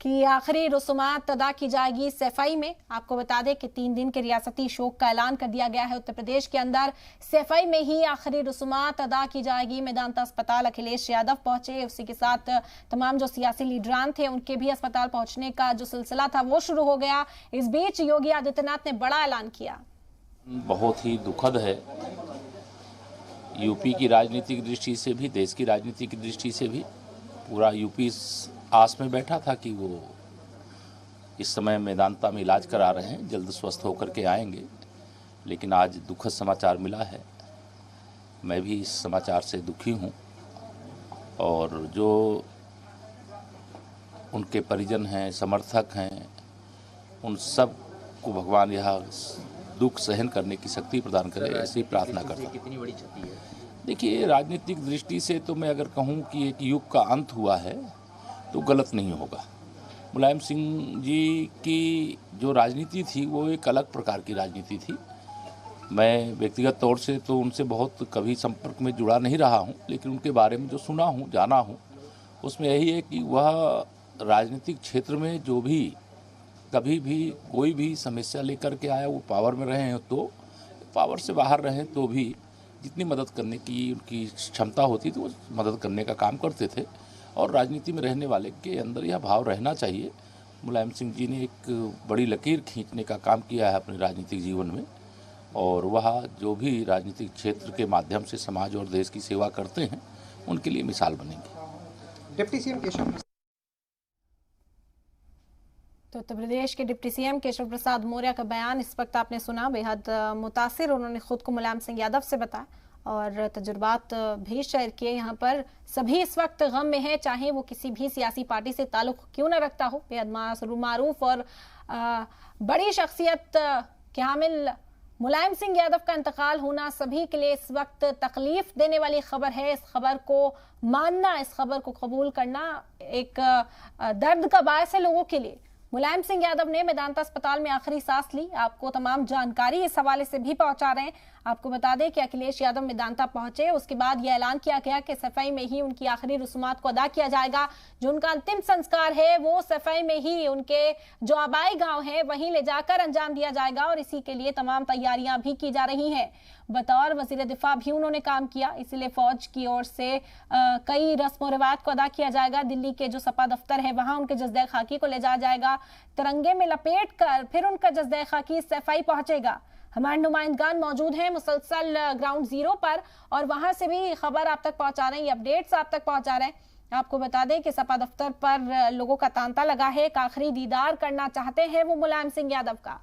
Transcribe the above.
कि आखिरी रसूमात अदा की जाएगी सैफई में। आपको बता दें कि 3 दिन के रियासती शोक का ऐलान कर दिया गया है। उत्तर प्रदेश के अंदर सैफई में ही आखिरी रसूमात अदा की जाएगी। मेदांता अस्पताल अखिलेश यादव पहुंचे, उसी के साथ तमाम जो सियासी लीडरान थे उनके भी अस्पताल पहुंचने का जो सिलसिला था वो शुरू हो गया। इस बीच योगी आदित्यनाथ ने बड़ा ऐलान किया। बहुत ही दुखद है, यूपी की राजनीति की दृष्टि से भी, देश की राजनीति की दृष्टि से भी। पूरा यूपी आस में बैठा था कि वो इस समय मेदांता में इलाज करा रहे हैं, जल्द स्वस्थ होकर के आएंगे। लेकिन आज दुखद समाचार मिला है। मैं भी इस समाचार से दुखी हूं और जो उनके परिजन हैं, समर्थक हैं, उन सब को भगवान यह दुख सहन करने की शक्ति प्रदान करे, ऐसी प्रार्थना करता हूँ। कितनी बड़ी क्षति है? देखिए, राजनीतिक दृष्टि से तो मैं अगर कहूँ कि एक युग का अंत हुआ है तो गलत नहीं होगा। मुलायम सिंह जी की जो राजनीति थी वो एक अलग प्रकार की राजनीति थी। मैं व्यक्तिगत तौर से तो उनसे बहुत कभी संपर्क में जुड़ा नहीं रहा हूँ, लेकिन उनके बारे में जो सुना हूँ, जाना हूँ, उसमें यही है कि वह राजनीतिक क्षेत्र में जो भी कभी भी कोई भी समस्या लेकर के आया, वो पावर में रहे हैं तो, पावर से बाहर रहें तो भी जितनी मदद करने की उनकी क्षमता होती थी वो मदद करने का काम करते थे। और राजनीति में रहने वाले के अंदर यह भाव रहना चाहिए। मुलायम सिंह जी ने एक बड़ी लकीर खींचने का काम किया है अपने राजनीतिक जीवन में, और वह जो भी राजनीतिक क्षेत्र के माध्यम से समाज और देश की सेवा करते हैं उनके लिए मिसाल बनेंगे। डिप्टी सीएम केशव तो उत्तर प्रदेश के डिप्टी सीएम केशव प्रसाद मौर्य का बयान इस वक्त आपने सुना। बेहद मुतासिर उन्होंने खुद को मुलायम सिंह यादव से बताया और तजुर्बात भी शेयर किए। यहाँ पर सभी इस वक्त गम में है, चाहे वो किसी भी सियासी पार्टी से ताल्लुक क्यों न रखता हो। बेहद मारूफ और बड़ी शख्सियत के हामिल मुलायम सिंह यादव का इंतकाल होना सभी के लिए इस वक्त तकलीफ देने वाली खबर है। इस खबर को मानना, इस खबर को कबूल करना एक दर्द का बायस है लोगों के लिए। मुलायम सिंह यादव ने मेदांता अस्पताल में आखिरी सांस ली। आपको तमाम जानकारी इस हवाले से भी पहुंचा रहे हैं। आपको बता दें कि अखिलेश यादव मेदांता पहुंचे, उसके बाद यह ऐलान किया गया कि सफाई में ही उनकी आखिरी रसूमात को अदा किया जाएगा। जो उनका अंतिम संस्कार है वो सफाई में ही उनके जो आबाई गांव है वहीं ले जाकर अंजाम दिया जाएगा और इसी के लिए तमाम तैयारियां भी की जा रही हैं। बतौर वजीर दिफा भी उन्होंने काम किया, इसलिए फौज की ओर से कई रस्म और रिवाज को अदा किया जाएगा। दिल्ली के जो सपा दफ्तर है वहां उनके जज्बे खाकी को ले जाया जाएगा, तिरंगे में लपेट कर फिर उनका जज्बे खाकी सफाई पहुंचेगा। हमारे नुमाइंदगान मौजूद हैं मुसलसल ग्राउंड जीरो पर और वहां से भी खबर आप तक पहुंचा रहे हैं, अपडेट्स आप तक पहुंचा रहे हैं। आपको बता दें कि सपा दफ्तर पर लोगों का तांता लगा है, एक आखिरी दीदार करना चाहते हैं वो मुलायम सिंह यादव का।